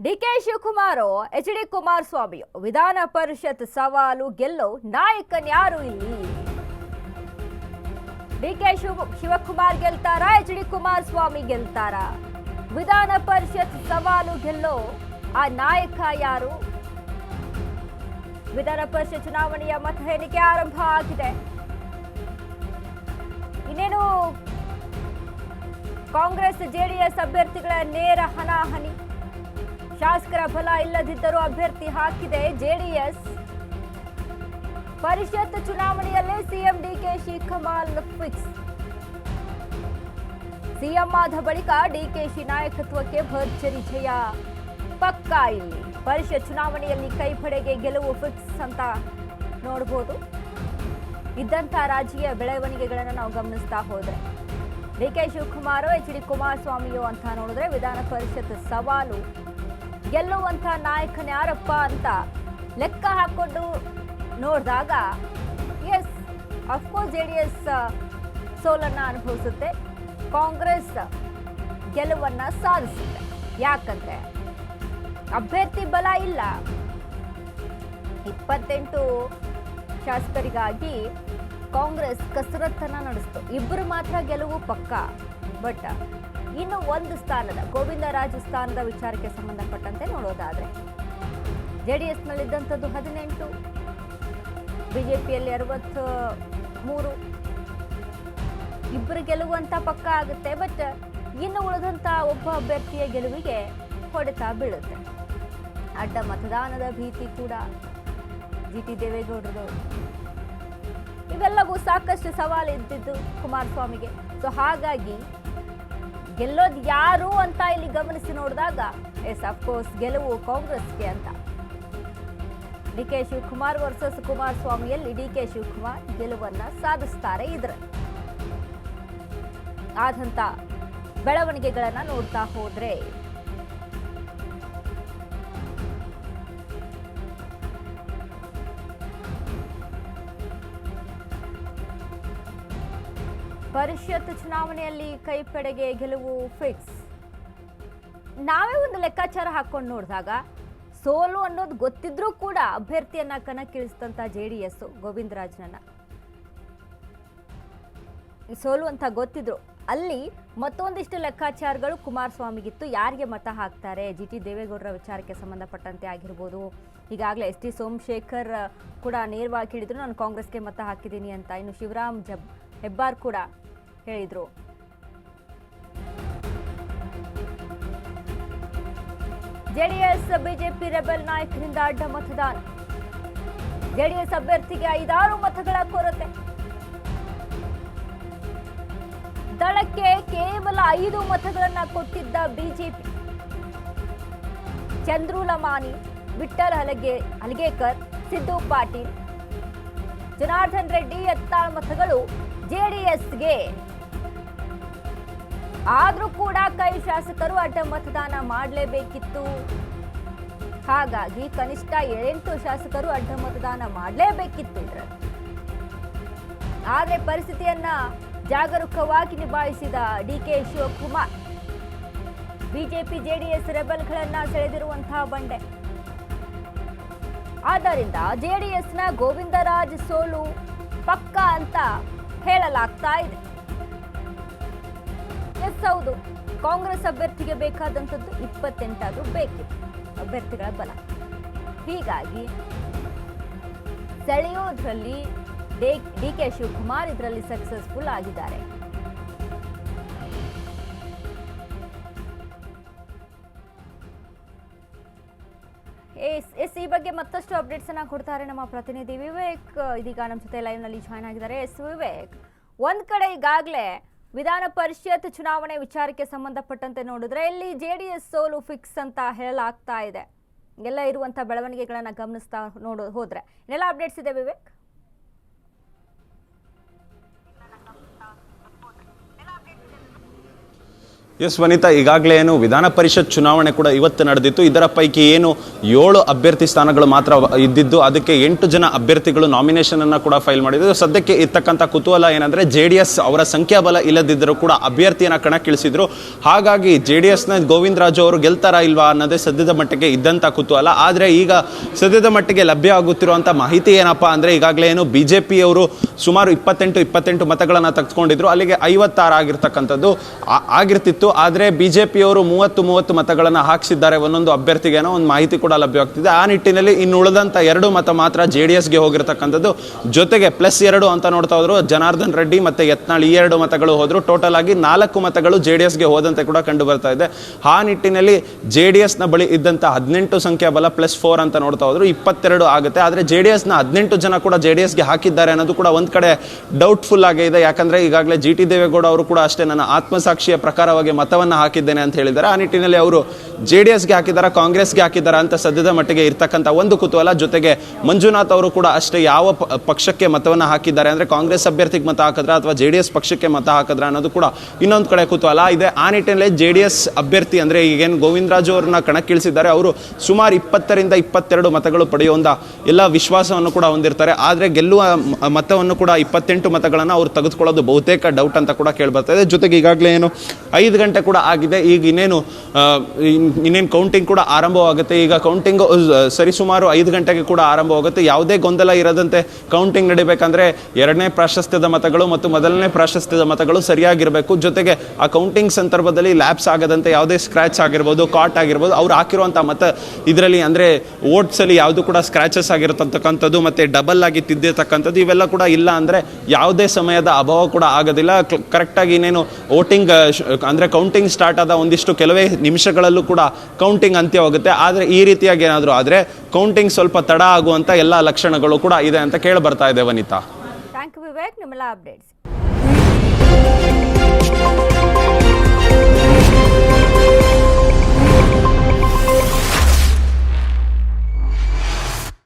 DK Shivakumar H D Kumaraswamy Vidhana Parishat ಸವಾಲು ಗೆಲ್ಲೋ ನಾಯಕನ್ಯಾರು ಇಲ್ಲಿ? ಡಿಕೆ ಶಿವಕುಮಾರ್ ಗೆಲ್ತಾರಾ? ಎಚ್ ಡಿ ಕುಮಾರಸ್ವಾಮಿ ಗೆಲ್ತಾರಾ? ವಿಧಾನ ಪರಿಷತ್ ಸವಾಲು ಗೆಲ್ಲೋ ಆ ನಾಯಕ ಯಾರು? ವಿಧಾನ ಪರಿಷತ್ ಚುನಾವಣೆಯ ಮತ ಎಣಿಕೆ ಆರಂಭ ಆಗಿದೆ. ಇನ್ನೇನು ಕಾಂಗ್ರೆಸ್ ಜೆಡಿಎಸ್ ಅಭ್ಯರ್ಥಿಗಳ ನೇರ ಹಣಾಹಣಿ. ಶಾಸಕರ ಬಲ ಇಲ್ಲದಿದ್ದರೂ ಅಭ್ಯರ್ಥಿ ಹಾಕಿದೆ ಜೆಡಿಎಸ್. ಪರಿಷತ್ ಚುನಾವಣೆಯಲ್ಲೇ ಸಿಎಂ ಡಿಕೆಶಿ ಕಮಾಲ್ ಫಿಕ್ಸ್. ಸಿಎಂ ಆದ ಬಳಿಕ ಡಿಕೆಶಿ ನಾಯಕತ್ವಕ್ಕೆ ಭರ್ಜರಿ ಜಯ ಪಕ್ಕಾ. ಇಲ್ಲಿ ಪರಿಷತ್ ಚುನಾವಣೆಯಲ್ಲಿ ಕೈಪಡೆಗೆ ಗೆಲುವು ಫಿಕ್ಸ್ ಅಂತ ನೋಡಬಹುದು. ಇದ್ದಂತ ರಾಜಕೀಯ ಬೆಳವಣಿಗೆಗಳನ್ನು ನಾವು ಗಮನಿಸ್ತಾ ಹೋದ್ರೆ ಡಿಕೆ ಶಿವಕುಮಾರ್ ಎಚ್ ಡಿ ಕುಮಾರಸ್ವಾಮಿಯೋ ಅಂತ ನೋಡಿದ್ರೆ ವಿಧಾನ ಪರಿಷತ್ ಸವಾಲು ಗೆಲ್ಲುವಂತ ನಾಯಕನ್ಯಾರಪ್ಪ ಅಂತ ಲೆಕ್ಕ ಹಾಕೊಂಡು ನೋಡಿದಾಗ ಎಸ್ ಅಫ್ಕೋರ್ಸ್ ಜೆಡಿಎಸ್ ಸೋಲನ್ನ ಅನುಭವಿಸುತ್ತೆ, ಕಾಂಗ್ರೆಸ್ ಗೆಲುವನ್ನ ಸಾಧಿಸುತ್ತೆ. ಯಾಕಂದ್ರೆ ಅಭ್ಯರ್ಥಿ ಬಲ ಇಲ್ಲ. 28 ಶಾಸಕರಿಗಾಗಿ ಕಾಂಗ್ರೆಸ್ ಕಸರತ್ತನ್ನ ನಡೆಸಿತು. ಇಬ್ಬರು ಮಾತ್ರ ಗೆಲುವು ಪಕ್ಕ. ಬಟ್ ಇನ್ನು ಒಂದು ಸ್ಥಾನದ ಗೋವಿಂದರಾಜ ಸ್ಥಾನದ ವಿಚಾರಕ್ಕೆ ಸಂಬಂಧಪಟ್ಟಂತೆ ನೋಡೋದಾದ್ರೆ ಜೆಡಿಎಸ್ ನಲ್ಲಿದ್ದಂಥದ್ದು 18, ಬಿಜೆಪಿಯಲ್ಲಿ 63. ಇಬ್ಬರು ಗೆಲುವು ಅಂತ ಪಕ್ಕ ಆಗುತ್ತೆ. ಬಟ್ ಇನ್ನು ಉಳಿದಂತ ಒಬ್ಬ ಅಭ್ಯರ್ಥಿಯ ಗೆಲುವಿಗೆ ಹೊಡೆತ ಬೀಳುತ್ತೆ. ಅಡ್ಡ ಮತದಾನದ ಭೀತಿ ಕೂಡ ಜಿಟಿ ದೇವೇಗೌಡರು. ಇವೆಲ್ಲವೂ ಸಾಕಷ್ಟು ಸವಾಲು ಇದ್ದಿದ್ದು ಕುಮಾರಸ್ವಾಮಿಗೆ. ಸೊ ಹಾಗಾಗಿ ಗೆಲ್ಲೋದು ಯಾರು ಅಂತ ಇಲ್ಲಿ ಗಮನಿಸಿ ನೋಡಿದಾಗ ಎಸ್ ಅಫ್ಕೋರ್ಸ್ ಗೆಲುವು ಕಾಂಗ್ರೆಸ್ಗೆ ಅಂತ. ಡಿಕೆ ಶಿವಕುಮಾರ್ ವರ್ಸಸ್ ಕುಮಾರಸ್ವಾಮಿಯಲ್ಲಿ ಡಿಕೆ ಶಿವಕುಮಾರ್ ಗೆಲುವನ್ನ ಸಾಧಿಸ್ತಾರೆ. ಇದ್ರ ಆದಂತ ಬೆಳವಣಿಗೆಗಳನ್ನ ನೋಡ್ತಾ ಹೋದ್ರೆ ಪರಿಷತ್ ಚುನಾವಣೆಯಲ್ಲಿ ಕೈಪಡೆಗೆ ಗೆಲುವು ಫಿಕ್ಸ್. ನಾವೇ ಒಂದು ಲೆಕ್ಕಾಚಾರ ಹಾಕೊಂಡು ನೋಡಿದಾಗ ಸೋಲು ಅನ್ನೋದು ಗೊತ್ತಿದ್ರೂ ಕೂಡ ಅಭ್ಯರ್ಥಿಯನ್ನ ಕಣಕ್ಕಿಳಿಸಿದಂತ ಜೆಡಿಎಸ್ ಗೋವಿಂದರಾಜನನ್ನ ಸೋಲು ಅಂತ ಗೊತ್ತಿದ್ರು ಅಲ್ಲಿ ಮತ್ತೊಂದಿಷ್ಟು ಲೆಕ್ಕಾಚಾರಗಳು ಕುಮಾರಸ್ವಾಮಿಗಿತ್ತು. ಯಾರಿಗೆ ಮತ ಹಾಕ್ತಾರೆ, ಜಿಟಿ ದೇವೇಗೌಡರ ವಿಚಾರಕ್ಕೆ ಸಂಬಂಧಪಟ್ಟಂತೆ ಆಗಿರ್ಬೋದು. ಈಗಾಗಲೇ ಎಸ್ ಟಿ ಸೋಮಶೇಖರ್ ಕೂಡ ನೇರವಾಗಿ ಹೇಳಿದ್ರು ನಾನು ಕಾಂಗ್ರೆಸ್ಗೆ ಮತ ಹಾಕಿದ್ದೀನಿ ಅಂತ. ಇನ್ನು ಶಿವರಾಮ್ ಹೆಬ್ಬಾರ್ ಕೂಡ ಹೇಳಿದ್ರು. ಜೆಡಿಎಸ್ ಬಿಜೆಪಿ ರೆಬೆಲ್ ನಾಯಕರಿಂದ ಅಡ್ಡ ಮತದಾನ. ಜೆಡಿಎಸ್ ಅಭ್ಯರ್ಥಿಗೆ 5-6 ಮತಗಳ ಕೊರತೆ. ದಳಕ್ಕೆ ಕೇವಲ 5 ಮತಗಳನ್ನ ಕೊಟ್ಟಿದ್ದ ಬಿಜೆಪಿ. ಚಂದ್ರು ಲಮಾನಿ, ವಿಠ್ಠಲ್ ಹಲಗೇಕರ್, ಸಿದ್ದು ಪಾಟೀಲ್, ಜನಾರ್ದನ್ ರೆಡ್ಡಿ ಎತ್ತಾಳ್ ಮತಗಳು ಜೆಡಿಎಸ್ಗೆ. ಆದ್ರೂ ಕೂಡ ಕೈ ಶಾಸಕರು ಅಡ್ಡ ಮತದಾನ ಮಾಡಲೇಬೇಕಿತ್ತು. ಹಾಗಾಗಿ ಕನಿಷ್ಠ 7-8 ಶಾಸಕರು ಅಡ್ಡ ಮತದಾನ ಮಾಡಲೇಬೇಕಿತ್ತು. ಆದ್ರೆ ಪರಿಸ್ಥಿತಿಯನ್ನ ಜಾಗರೂಕವಾಗಿ ನಿಭಾಯಿಸಿದ ಡಿಕೆ ಶಿವಕುಮಾರ್ ಬಿಜೆಪಿ ಜೆಡಿಎಸ್ ರೆಬಲ್ಗಳನ್ನ ಸೆಳೆದಿರುವಂತಹ ಬಂಡೆ. ಆದ್ದರಿಂದ ಜೆಡಿಎಸ್ನ ಗೋವಿಂದರಾಜ್ ಸೋಲು ಪಕ್ಕ ಅಂತ ಹೇಳಲಾಗ್ತಾ ಇದೆ. ಎಸ್ ಹೌದು, ಕಾಂಗ್ರೆಸ್ ಅಭ್ಯರ್ಥಿಗೆ ಬೇಕಾದಂಥದ್ದು 28 ಬೇಕಿತ್ತು ಅಭ್ಯರ್ಥಿಗಳ ಬಲ. ಹೀಗಾಗಿ ಸೆಳೆಯೋದ್ರಲ್ಲಿ ಡಿಕೆ ಶಿವಕುಮಾರ್ ಇದರಲ್ಲಿ ಸಕ್ಸಸ್ಫುಲ್ ಆಗಿದ್ದಾರೆ. ಈ ಬಗ್ಗೆ ಮತ್ತಷ್ಟು ಅಪ್ಡೇಟ್ಸ್ ಅನ್ನ ಕೊಡ್ತಾರೆ ನಮ್ಮ ಪ್ರತಿನಿಧಿ ವಿವೇಕ್. ಇದೀಗ ನಮ್ಮ ಜೊತೆ ಲೈವ್ ನಲ್ಲಿ ಜಾಯ್ನ್ ಆಗಿದ್ದಾರೆ. ಎಸ್ ವಿವೇಕ್, ಒಂದ್ ಕಡೆ ಈಗಾಗಲೇ ವಿಧಾನ ಪರಿಷತ್ ಚುನಾವಣೆ ವಿಚಾರಕ್ಕೆ ಸಂಬಂಧಪಟ್ಟಂತೆ ನೋಡಿದ್ರೆ ಇಲ್ಲಿ ಜೆಡಿಎಸ್ ಸೋಲು ಫಿಕ್ಸ್ ಅಂತ ಹೇಳಲಾಗ್ತಾ ಇದೆ. ಎಲ್ಲ ಇರುವಂತಹ ಬೆಳವಣಿಗೆಗಳನ್ನ ಗಮನಿಸ್ತಾ ಹೋದ್ರೆ ಇನ್ನೆಲ್ಲ ಅಪ್ಡೇಟ್ಸ್ ಇದೆ ವಿವೇಕ್? ಎಸ್ ವನಿತಾ, ಈಗಾಗಲೇ ಏನು ವಿಧಾನ ಪರಿಷತ್ ಚುನಾವಣೆ ಕೂಡ ಇವತ್ತು ನಡೆದಿತ್ತು. ಇದರ ಪೈಕಿ ಏನು 7 ಅಭ್ಯರ್ಥಿ ಸ್ಥಾನಗಳು ಮಾತ್ರ ಇದ್ದಿದ್ದು, ಅದಕ್ಕೆ 8 ಜನ ಅಭ್ಯರ್ಥಿಗಳು ನಾಮಿನೇಷನ್ ಅನ್ನ ಕೂಡ ಫೈಲ್ ಮಾಡಿದ್ರು. ಸದ್ಯಕ್ಕೆ ಇರ್ತಕ್ಕಂಥ ಕುತೂಹಲ ಏನಂದ್ರೆ JDS ಅವರ ಸಂಖ್ಯಾಬಲ ಇಲ್ಲದಿದ್ದರೂ ಕೂಡ ಅಭ್ಯರ್ಥಿಯನ್ನ ಕಣಕ್ಕಿಳಿಸಿದ್ರು. ಹಾಗಾಗಿ JDSನ ಗೋವಿಂದ ರಾಜು ಅವರು ಗೆಲ್ತಾರಾ ಇಲ್ವಾ ಅನ್ನೋದೇ ಸದ್ಯದ ಮಟ್ಟಿಗೆ ಇದ್ದಂಥ ಕುತೂಹಲ. ಆದರೆ ಈಗ ಸದ್ಯದ ಮಟ್ಟಿಗೆ ಲಭ್ಯ ಆಗುತ್ತಿರುವಂಥ ಮಾಹಿತಿ ಏನಪ್ಪಾ ಅಂದ್ರೆ, ಈಗಾಗಲೇ ಏನು BJP ಅವರು ಸುಮಾರು 28 ಮತಗಳನ್ನು ತೆಗೆದುಕೊಂಡಿದ್ರು. ಅಲ್ಲಿಗೆ 56 ಆಗಿರ್ತಕ್ಕಂಥದ್ದು ಆಗಿರ್ತಿತ್ತು. ಆದರೆ ಬಿಜೆಪಿಯವರು 30 ಮತಗಳನ್ನು ಹಾಕಿಸಿದ್ದಾರೆ ಒಂದೊಂದು ಅಭ್ಯರ್ಥಿಗೆ ಅನ್ನೋ ಒಂದು ಮಾಹಿತಿ ಕೂಡ ಲಭ್ಯವಾಗ್ತಿದೆ. ಆ ನಿಟ್ಟಿನಲ್ಲಿ ಇನ್ನು ಉಳಿದಂತ 2 ಮತ ಮಾತ್ರ JDSಗೆ ಹೋಗಿರ್ತಕ್ಕಂಥದ್ದು. ಜೊತೆಗೆ +2 ಅಂತ ನೋಡ್ತಾ ಹೋದ್ರು ಜನಾರ್ದನ್ ರೆಡ್ಡಿ ಮತ್ತೆ ಯತ್ನಾಳ್, ಈ 2 ಮತಗಳು ಹೋದ್ರು. ಟೋಟಲ್ ಆಗಿ 4 ಮತಗಳು JDSಗೆ ಹೋದಂತೆ ಕೂಡ ಕಂಡು ಬರ್ತಾ ಇದೆ. ಆ ನಿಟ್ಟಿನಲ್ಲಿ JDSನ ಬಳಿ ಇದ್ದಂತ 18 ಸಂಖ್ಯಾ ಬಲ +4 ಅಂತ ನೋಡ್ತಾ ಹೋದ್ರು 22 ಆಗುತ್ತೆ. ಆದರೆ JDSನ 18 ಜನ ಕೂಡ JDSಗೆ ಹಾಕಿದ್ದಾರೆ ಅನ್ನೋದು ಕೂಡ ಒಂದ್ ಕಡೆ ಡೌಟ್ಫುಲ್ ಆಗಿದೆ. ಯಾಕಂದ್ರೆ ಈಗಾಗಲೇ GT ದೇವೇಗೌಡ ಅವರು ಕೂಡ ಅಷ್ಟೇ ನನ್ನ ಆತ್ಮಸಾಕ್ಷಿಯ ಪ್ರಕಾರವಾಗಿ ಮತವನ್ನ ಹಾಕಿದ್ದೇನೆ ಅಂತ ಹೇಳಿದ್ದಾರೆ. ಆ ನಿಟ್ಟಿನಲ್ಲಿ ಅವರು JDSಗೆ ಹಾಕಿದಾರ, ಕಾಂಗ್ರೆಸ್ಗೆ ಹಾಕಿದಾರ ಅಂತ ಸದ್ಯದ ಮಟ್ಟಿಗೆ ಇರ್ತಕ್ಕಂಥ ಒಂದು ಕುತೂಹಲ. ಜೊತೆಗೆ ಮಂಜುನಾಥ್ ಅವರು ಕೂಡ ಅಷ್ಟೇ ಯಾವ ಪಕ್ಷಕ್ಕೆ ಮತವನ್ನ ಹಾಕಿದ್ದಾರೆ ಅಂದ್ರೆ, ಕಾಂಗ್ರೆಸ್ ಅಭ್ಯರ್ಥಿಗೆ ಮತ ಹಾಕಿದ್ರ ಅಥವಾ JDS ಪಕ್ಷಕ್ಕೆ ಮತ ಹಾಕಿದ್ರ ಅನ್ನೋದು ಕೂಡ ಇನ್ನೊಂದು ಕಡೆ ಕುತೂಹಲ ಇದೆ. ಆ ನಿಟ್ಟಿನಲ್ಲಿ JDS ಅಭ್ಯರ್ಥಿ ಅಂದ್ರೆ ಈಗೇನು ಗೋವಿಂದ ರಾಜು ಅವ್ರನ್ನ ಕಣಕ್ಕಿಳಿಸಿದ್ದಾರೆ, ಅವರು ಸುಮಾರು 20ರಿಂದ 22 ಮತಗಳು ಪಡೆಯುವಂತ ಎಲ್ಲ ವಿಶ್ವಾಸವನ್ನು ಕೂಡ ಹೊಂದಿರ್ತಾರೆ. ಆದ್ರೆ ಗೆಲ್ಲುವ ಮತವನ್ನು ಕೂಡ 28 ಮತಗಳನ್ನು ಅವ್ರು ತೆಗೆದುಕೊಳ್ಳೋದು ಬಹುತೇಕ ಡೌಟ್ ಅಂತ ಕೂಡ ಕೇಳ್ಬರ್ತಾ ಇದೆ. ಜೊತೆಗೆ ಈಗಾಗಲೇ ಏನು 5 ಗಂಟೆ ಕೂಡ ಆಗಿದೆ. ಈಗ ಇನ್ನೇನು ಕೌಂಟಿಂಗ್ ಕೂಡ ಆರಂಭವಾಗುತ್ತೆ. ಈಗ ಕೌಂಟಿಂಗ್ ಸರಿಸುಮಾರು 5 ಗಂಟೆಗೆ ಕೂಡ ಆರಂಭವಾಗುತ್ತೆ. ಯಾವುದೇ ಗೊಂದಲ ಇರದಂತೆ ಕೌಂಟಿಂಗ್ ನಡಿಬೇಕಂದ್ರೆ 2ನೇ ಪ್ರಾಶಸ್ತ್ಯದ ಮತಗಳು ಮತ್ತು 1ನೇ ಪ್ರಾಶಸ್ತ್ಯದ ಮತಗಳು ಸರಿಯಾಗಿರಬೇಕು. ಜೊತೆಗೆ ಆ ಕೌಂಟಿಂಗ್ ಸಂದರ್ಭದಲ್ಲಿ ಲ್ಯಾಪ್ಸ್ ಆಗದಂತೆ ಯಾವುದೇ ಸ್ಕ್ರಾಚ್ ಆಗಿರ್ಬೋದು, ಕಾಟ್ ಆಗಿರ್ಬೋದು, ಅವ್ರು ಹಾಕಿರುವಂತಹ ಮತ ಇದರಲ್ಲಿ ಅಂದ್ರೆ ವೋಟ್ಸ್ ಅಲ್ಲಿ ಯಾವುದು ಕೂಡ ಸ್ಕ್ರಾಚಸ್ ಆಗಿರತಕ್ಕಂಥದ್ದು ಮತ್ತೆ ಡಬಲ್ ಆಗಿ ತಿದ್ದಿರ್ತಕ್ಕಂಥದ್ದು ಇವೆಲ್ಲ ಕೂಡ ಇಲ್ಲ ಅಂದ್ರೆ ಯಾವುದೇ ಸಮಯದ ಅಭಾವ ಕೂಡ ಆಗೋದಿಲ್ಲ. ಕರೆಕ್ಟ್ ಆಗಿ ಇನ್ನೇನು ವೋಟಿಂಗ್ ಅಂದ್ರೆ ಕೌಂಟಿಂಗ್ ಸ್ಟಾರ್ಟ್ ಆದ ಒಂದಿಷ್ಟು ಕೆಲವೇ ನಿಮಿಷಗಳಲ್ಲೂ ಕೂಡ ಕೌಂಟಿಂಗ್ ಅಂತ್ಯವಾಗುತ್ತೆ. ಆದರೆ ಈ ರೀತಿಯಾಗಿ ಏನಾದರೂ ಆದರೆ ಕೌಂಟಿಂಗ್ ಸ್ವಲ್ಪ ತಡ ಆಗುವಂತ ಎಲ್ಲ ಲಕ್ಷಣಗಳು ಕೂಡ ಇದೆ ಅಂತ ಕೇಳಿ ಬರ್ತಾ ಇದೆ ವನಿತಾ. ಥ್ಯಾಂಕ್ ಯು ವಿವೇಕ್, ನಿಮ್ಮೆಲ್ಲ ಅಪ್ಡೇಟ್ಸ್.